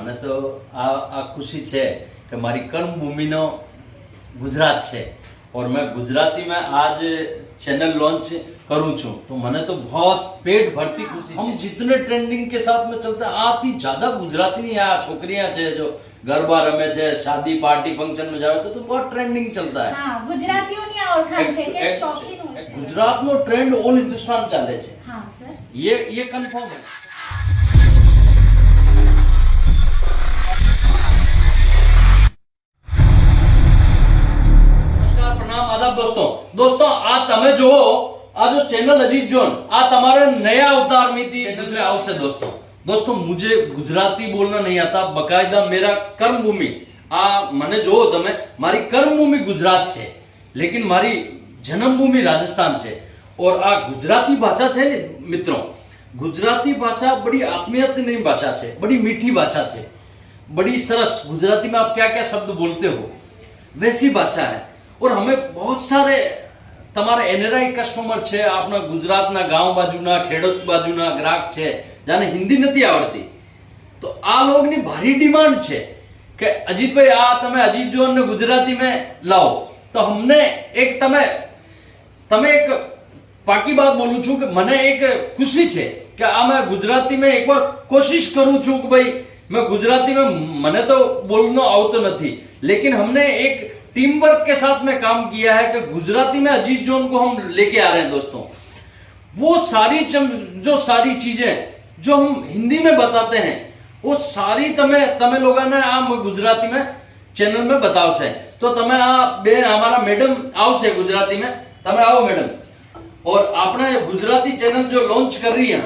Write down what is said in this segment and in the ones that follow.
મને તો આ ખુशी છે કે મારી કર્મભूमिનો गुजरात છે और मैं गुजराती में आज चैनल लॉन्च करूं छू तो मैंने तो बहुत पेट भरती खुशी हम जितने ट्रेंडिंग के साथ में चलते हैं आती ज्यादा गुजराती नहीं आ छोकरियां છે जो गरबा रमे છે शादी पार्टी फंक्शन में जावे तो बहुत ट्रेंडिंग चलता है हां गुजरातीઓની આ ઓળખાણ છે કે શોખીન હોય છે ગુજરાતનો ટ્રેન્ડ ઓલ હિન્દુસ્તાન ચાલે છે हां सर ये कंफर्म है दोस्तों आ तमे जो आ जो चैनल अजीज जोन आ तुम्हारे नया अवतार में थी चैनल में आवशे दोस्तों मुझे गुजराती बोलना नहीं आता बकायदा मेरा कर्मभूमि आ मने जो तमे मारी कर्मभूमि गुजरात छे लेकिन मारी जन्मभूमि राजस्थान छे और आ गुजराती भाषा छे ने मित्रों गुजराती भाषा बड़ी आत्मीयतानी भाषा छे बड़ी मीठी भाषा छे बड़ी सरस गुजराती में आप क्या क्या शब्द बोलते हो वैसी भाषा है और हमें बहुत सारे તમારા એનઆરઆઈ કસ્ટમર છે આપણા ગુજરાતના ગામ બાજુના ખેડૂત બાજુના ગ્રાહક છે જાને હિન્દી નથી આવડતી તો આ લોગની ભારી ડિમાન્ડ છે કે અજીતભાઈ આ તમે અજીત જોન ને ગુજરાતી में લાવો તો हमने એક તમે એક પાકી बात बोलूं છું કે મને એક ખુશી છે કે આ मैं ગુજરાતી में एक बार कोशिश करूं છું કે भाई मैं गुजराती में મને तो बोलना આવતો નથી लेकिन हमने एक टीम वर्क के साथ में काम किया है कि गुजराती में अजीत जोन को हम लेके आ रहे हैं दोस्तों वो जो सारी चीजें जो हम हिंदी में बताते हैं वो सारी तमे लोगों ने आ गुजराती में चैनल में बताओ से तो तमे आ बे हमारा मैडम आवशे गुजराती में तमे आओ मैडम और आपने गुजराती चैनल जो लॉन्च कर रही है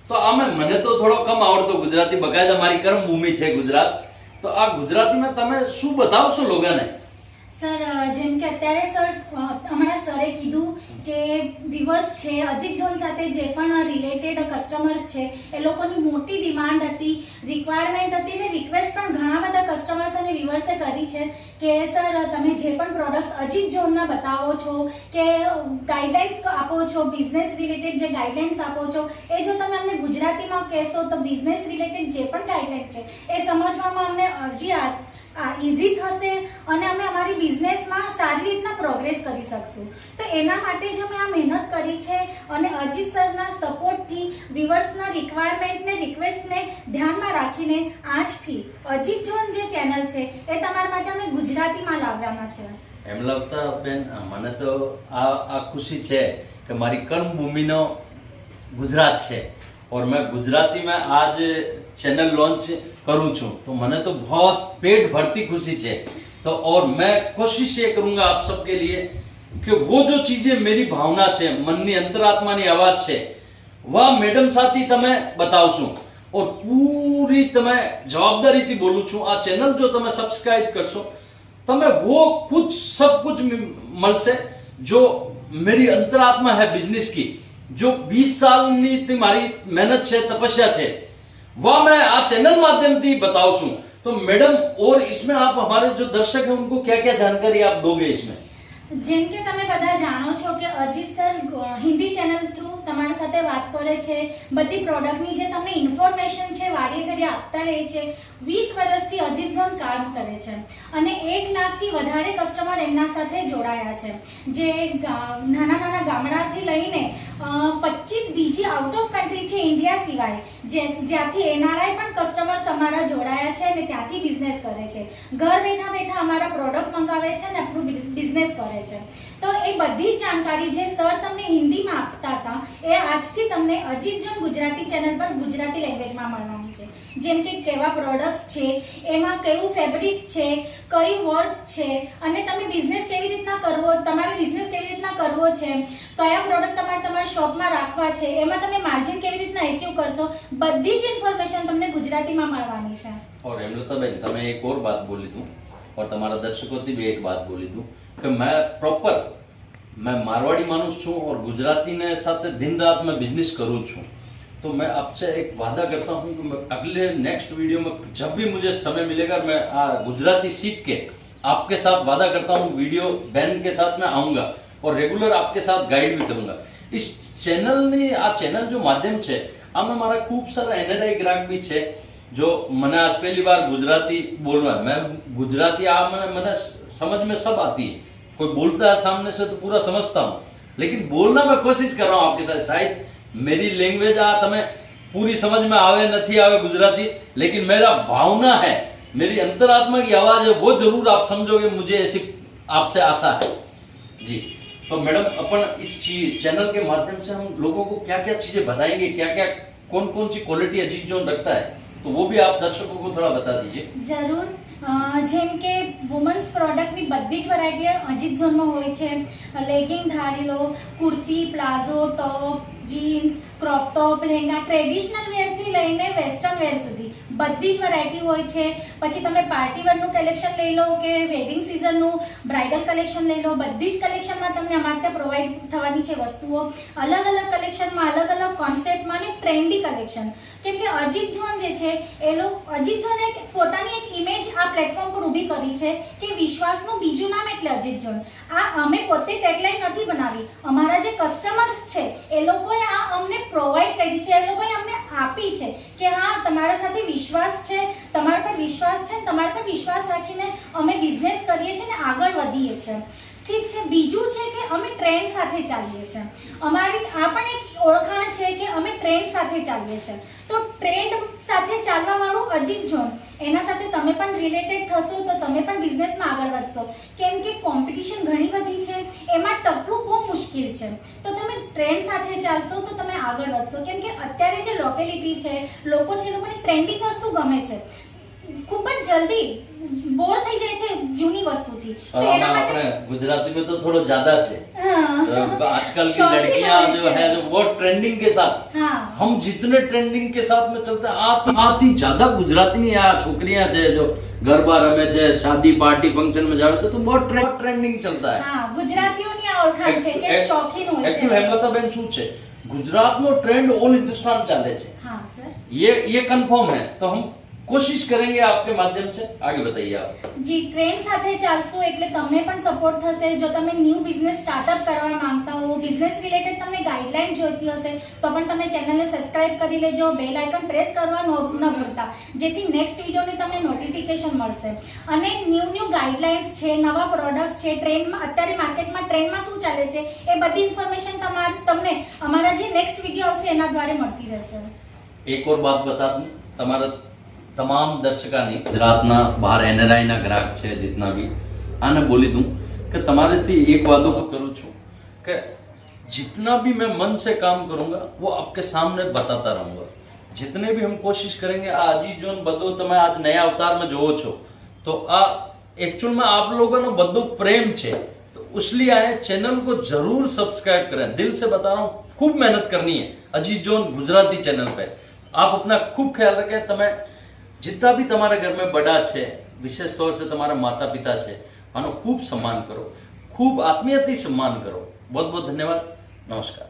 तो आमे मने तो थोड़ो कम आवड़तो गुजराती बकायदा मारी कर्मभूमि छे गुजरात तो आ गुजराती में तमे शू बतावशो लोगों ने સર જેમ કે અત્યારે સર હમણાં સરે કીધું કે વ્યુઅર્સ છે અજીત ઝોન સાથે જે પણ રિલેટેડ કસ્ટમર છે એ લોકોની મોટી ડિમાન્ડ હતી રિક્વાયરમેન્ટ હતી ને રિક્વેસ્ટ પણ ઘણા બધા કસ્ટમર્સ અને વ્યુઅર્સે કરી છે કે સર તમે જે પણ પ્રોડક્ટ્સ અજીત ઝોનના બતાવો છો કે ગાઈડલાઇન્સ આપો છો બિઝનેસ રિલેટેડ જે ગાઈડલાઇન્સ આપો છો એ જો તમે અમને ગુજરાતીમાં કહેશો તો બિઝનેસ રિલેટેડ જે પણ ગાઈડલાઇન છે એ સમજવામાં અમને અરજી ઈઝી થશે અને અમે અમારી બિઝનેસમાં સારી રીતના પ્રોગ્રેસ કરી શકશું તો એના માટે જ અમે આ મહેનત કરી છે અને અજીત સરના સપોર્ટથી વ્યુઅર્સના રિક્વાયરમેન્ટને રિક્વેસ્ટને ધ્યાનમાં રાખીને આજથી અજીત જોન જે ચેનલ છે એ તમારા માટે અમે ગુજરાતીમાં લાવવાના છે એમ લાગતા બેન મને તો આ ખુશી છે કે મારી કર્મભૂમિનો ગુજરાત છે और मैं गुजराती में आज चैनल लॉन्च करूं छू तो मैंने तो बहुत पेट भरती खुशी है तो और मैं कोशिश ये करूंगा आप सबके लिए कि वो जो चीजें मेरी भावना है मननी अंतरात्मा की आवाज है वह मैडम साथी तमे बताव छू और पूरी तमे जवाबदारी थी बोलू छू आ चैनल जो तमे सब्सक्राइब करशो तमे वो कुछ सब कुछ मळशे जो मेरी अंतरात्मा है बिजनेस की जो 20 साल नी मारी मेहनत है तपस्या है वह मैं आ चैनल माध्यम थी बताऊं छू तो मैडम और इसमें आप हमारे जो दर्शक हैं उनको क्या क्या जानकारी आप दोगे इसमें જેમ કે તમે બધા જાણો છો કે Ajit sir Hindi channel through તમારા સાથે વાત કરે છે બધી પ્રોડક્ટની જે તમને ઇન્ફોર્મેશન છે વારે ઘડીએ આપતા રહે છે 20 વર્ષથી અજીત ઝોન કામ કરે છે અને 1 લાખથી વધારે કસ્ટમર એમના સાથે જોડાયા છે જે નાના નાના ગામડાથી લઈને 25 બીજી આઉટ ઓફ કન્ટ્રી છે ઇન્ડિયા સિવાય જ્યાંથી એનઆરઆઈ પણ કસ્ટમર્સ અમારા જોડાયા છે અને ત્યાંથી બિઝનેસ કરે છે ઘર બેઠા બેઠા અમારા પ્રોડક્ટ મંગાવે છે અને આપણું બિઝનેસ કરે છે તો એ બધી જાણકારી જે સર તમને હિન્દીમાં આપતા હતા એ આજથી તમને અજીત જોન ગુજરાતી ચેનલ પર ગુજરાતી લેંગ્વેજમાં મળવાની છે જેમ કે કેવા પ્રોડક્ટ્સ છે એમાં કયું ફેબ્રિક છે કઈ વર્ક છે અને તમે બિઝનેસ કેવી રીતના કરવો તમારે બિઝનેસ કેવી રીતના કરવો છે કયા પ્રોડક્ટ તમારે તમારા શોપમાં રાખવા છે એમાં તમે માર્જિન કેવી રીતના અચીવ કરશો બધી જ ઇન્ફોર્મેશન તમને ગુજરાતીમાં મળવાની છે और हेमलताबेन તમે एक और बात बोली दूं और તમારા દર્શકોથી भी एक बात बोली दूं कि मैं मारवाड़ी मानुष छूं और गुजराती ने साथ दिन रात में बिजनेस करूं छूं तो मैं आपसे एक वादा करता हूं कि मैं अगले नेक्स्ट वीडियो में जब भी मुझे समय मिलेगा मैं गुजराती सीख के आपके साथ वादा करता हूं वीडियो बैन के साथ में आऊंगा और रेगुलर आपके साथ गाइड भी करूंगा इस चैनल ने आ चैनल जो माध्यम है आमे मारा खूब सारा एनआरआई ग्राहक भी है जो मैंने आज पहली बार गुजराती बोल रहा है, मैं गुजराती मैंने समझ में सब आती है, कोई बोलता है सामने से तो पूरा समझता हूँ, लेकिन बोलना मैं कोशिश कर रहा हूँ आपके साथ। शायद मेरी लैंग्वेज आ तमें पूरी समझ में आवे नहीं आवे गुजराती, लेकिन मेरा भावना है, मेरी अंतरात्मा की आवाज है, वो जरूर आप समझोगे, मुझे ऐसी आपसे आशा है जी। तो मैडम अपन इस चैनल के माध्यम से हम लोगों को क्या क्या चीजें बताएंगे, क्या क्या कौन कौन सी क्वॉलिटी अजीज जोन रखता है, तो वो भी आप दर्शकों को थोड़ा बता दीजिए। જરૂર જેમ કે વુમન્સ પ્રોડક્ટની બધી જ વેરાયટી અજીત ઝોનમાં હોય છે। લેગિંગ ધારી લો, kurti, palazzo, top, jeans, crop top, lehenga, traditional વેરથી લઈને વેસ્ટર્ન વેર સુધી બધી જ વેરાયટી હોય છે। પછી તમે પાર્ટી વેરનું કલેક્શન લઈ લો કે વેડિંગ સિઝનનું બ્રાઇડલ કલેક્શન લઈ લો, બધી જ કલેક્શનમાં તમને અમારે ત્યાં પ્રોવાઈડ થવાની છે વસ્તુઓ। અલગ અલગ કલેક્શનમાં, અલગ અલગ કોન્સેપ્ટમાં અને ટ્રેન્ડી કલેક્શન, કેમ કે અજીત ઝોન જે છે એ લોકો અજીત ઝોન એક પોતાની એક ઇમેજ આ પ્લેટફોર્મ પર ઊભી કરી છે કે વિશ્વાસનું બીજું નામ એટલે અજીત ઝોન। આ અમે પોતે ટેગલાઇન નથી બનાવી, અમારા જે કસ્ટમર્સ છે એ લોકોએ આ અમને પ્રોવાઈડ કરી છે, એ લોકોએ અમને આપી છે કે હા તમારા સાથે વિશ્વાસ છે, તમારા પર વિશ્વાસ છે, તમારા પર વિશ્વાસ રાખીને અમે બિઝનેસ કરીએ છીએ ને આગળ વધીએ છીએ। ઠીક છે, બીજું છે કે અમે ટ્રેન્ડ સાથે ચાલીએ છીએ, અમારી આ પણ એક ઓળખાણ છે કે અમે ટ્રેન્ડ સાથે ચાલીએ છીએ। તો ટ્રેન્ડ સાથે ચાલવાવાળું અજીત ઝોન, એના સાથે તમે પણ રિલેટેડ થશો તો તમે પણ બિઝનેસમાં આગળ વધશો, કેમ કે કોમ્પિટિશન ઘણી બધી છે, એમાં ટપલું બહુ મુશ્કેલ છે। તો તમે ટ્રેન્ડ સાથે ચાલશો તો તમે આગળ વધશો, કેમ કે અત્યારે જે લોકેલિટી છે, લોકો છે, લોકોને ટ્રેન્ડિંગ વસ્તુ ગમે છે, ખૂબ જ જલ્દી બોર થઈ જાય છે જૂની વસ્તુથી। તો એના માટે આપણે ગુજરાती में तो थोड़ा ज्यादा है, हाँ, तो आजकल की शौकीन लड़कियां होय जो છે। है जो वो ट्रेंडिंग के साथ, हाँ, हम जितने ट्रेंडिंग के साथ में चलते हैं आती ज्यादा गुजराती नहीं आ छोकरियां है जो गरबा रमे છે, शादी पार्टी फंक्शन में जावे तो बहुत ट्रेंडिंग चलता है। હા, ગુજરાતીઓની આ ઓળખાણ છે કે શોખીન હોય एक्चुअली છે। હેમલતાબેન શું છે, ગુજરાતનો ટ્રેન્ડ ઓલ हिंदुस्तान ચાલે છે, હા સર, ये कंफर्म है। तो हम कोशिश करेंगे आपके माध्यम से, आगे बताइए आप। જી ટ્રેન્ડ સાથે ચાલશો એટલે તમને પણ સપોર્ટ થશે। જો તમે ન્યૂ બિઝનેસ સ્ટાર્ટઅપ કરવા માંગતા હો, બિઝનેસ રિલેટેડ તમને ગાઈડલાઈન જોઈતી હશે તો પણ તમે ચેનલને સબસ્ક્રાઇબ કરી લેજો, બેલ આઇકન પ્રેસ કરવા ન ભૂલતા, જેથી નેક્સ્ટ વિડીયોની તમને નોટિફિકેશન મળશે। અને ન્યૂ ગાઈડલાઇન્સ છે, નવા પ્રોડક્ટ્સ છે, ટ્રેન્ડમાં અત્યારે માર્કેટમાં ટ્રેન્ડમાં શું ચાલે છે એ બધી ઇન્ફોર્મેશન તમને અમારા જે નેક્स्ट વિડીયો આવશે એના દ્વારા મળતી રહેશે। एक और बात बता दूं, તમારા તમામ દર્શકાની ગુજરાતના બહાર એનઆરઆઈના ગ્રાહક છે जितना भी, આને બોલી दूं કે તમારેથી એક વાતો કરું છું કે जितना भी मैं मन से काम करूंगा वो आपके सामने बताता रहूंगा। जितने भी हम कोशिश करेंगे आ अजीज जोन बदो તમે આજ નયા અવતારમાં જોવો છો તો આ एक्चुअल में आप लोगों નો બધો પ્રેમ છે, तो इसलिए आए चैनल को जरूर सब्सक्राइब करें। दिल से बता रहा हूँ, खूब मेहनत करनी है अजीज जोन गुजराती चैनल पे। आप अपना खूब ख्याल रखें, તમે जितना भी તમારા घर में बड़ा છે, विशेष तौर से તમારા माता पिता છે, આનો खूब सम्मान करो, खूब आत्मीयता सम्मान करो। बहुत बहुत धन्यवाद, नमस्कार।